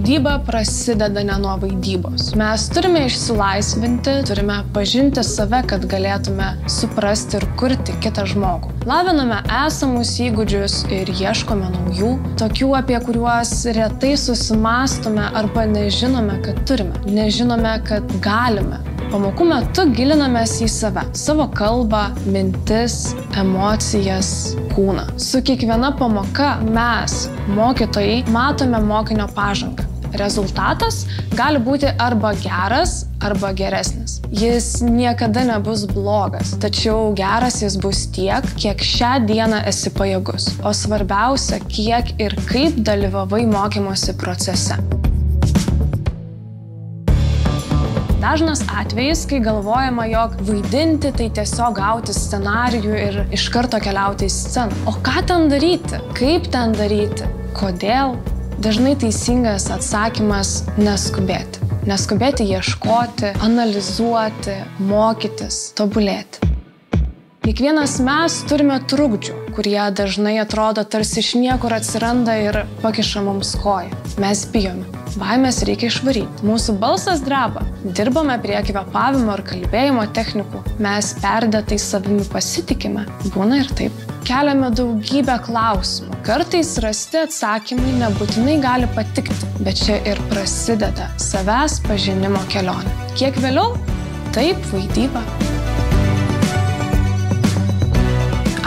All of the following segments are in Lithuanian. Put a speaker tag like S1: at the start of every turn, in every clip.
S1: Vaidyba prasideda ne nuo vaidybos. Mes turime išsilaisvinti, turime pažinti save, kad galėtume suprasti ir kurti kitą žmogų. Laviname esamus įgūdžius ir ieškome naujų, tokių, apie kuriuos retai susimąstome arba nežinome, kad turime, nežinome, kad galime. Pamokų metu gilinamės į save, savo kalbą, mintis, emocijas, kūną. Su kiekviena pamoka mes, mokytojai, matome mokinio pažangą. Rezultatas gali būti arba geras, arba geresnis. Jis niekada nebus blogas, tačiau geras jis bus tiek, kiek šią dieną esi pajėgus. O svarbiausia, kiek ir kaip dalyvavai mokymosi procese. Dažnas atvejis, kai galvojama, jog vaidinti tai tiesiog gauti scenarijų ir iš karto keliauti į sceną. O ką ten daryti? Kaip ten daryti? Kodėl? Dažnai teisingas atsakymas – neskubėti. Neskubėti ieškoti, analizuoti, mokytis, tobulėti. Kiekvienas mes turime trukdžių, kurie dažnai atrodo tarsi iš niekur atsiranda ir pakiša mums koją. Mes bijome. Baimės reikia išvaryti. Mūsų balsas dreba. Dirbame prie kvėpavimo ir kalbėjimo technikų. Mes perdėtai savimi pasitikime. Būna ir taip. Keliame daugybę klausimų. Kartais rasti atsakymai nebūtinai gali patikti, bet čia ir prasideda savęs pažinimo kelionė. Kiek vėliau? Taip, vaidyba.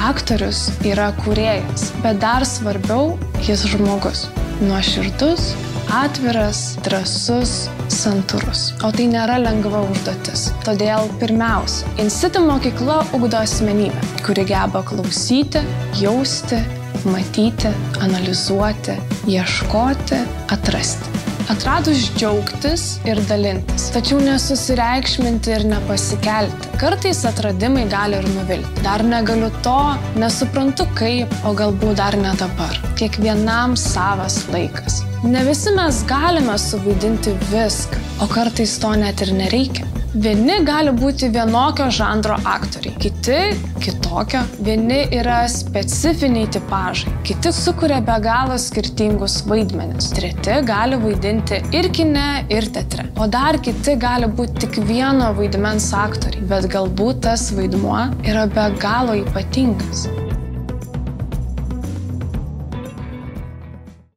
S1: Aktorius yra kūrėjas, bet dar svarbiau jis žmogus. Nuoširdus, atviras, drąsus, santūrus. O tai nėra lengva užduotis. Todėl pirmiausia, Inciti mokykla ugdo asmenybę, kuri geba klausyti, jausti, matyti, analizuoti, ieškoti, atrasti. Atradus džiaugtis ir dalintis, tačiau nesusireikšminti ir nepasikelti. Kartais atradimai gali ir nuvilti. Dar negaliu to, nesuprantu kaip, o galbūt dar ne dabar. Kiekvienam savas laikas. Ne visi mes galime suvaidinti viską, o kartais to net ir nereikia. Vieni gali būti vienokio žanro aktoriai, kiti kitokio. Vieni yra specifiniai tipažai, kiti sukuria be galo skirtingus vaidmenis. Treti gali vaidinti ir kine, ir teatre. O dar kiti gali būti tik vieno vaidmens aktoriai, bet galbūt tas vaidmuo yra be galo ypatingas.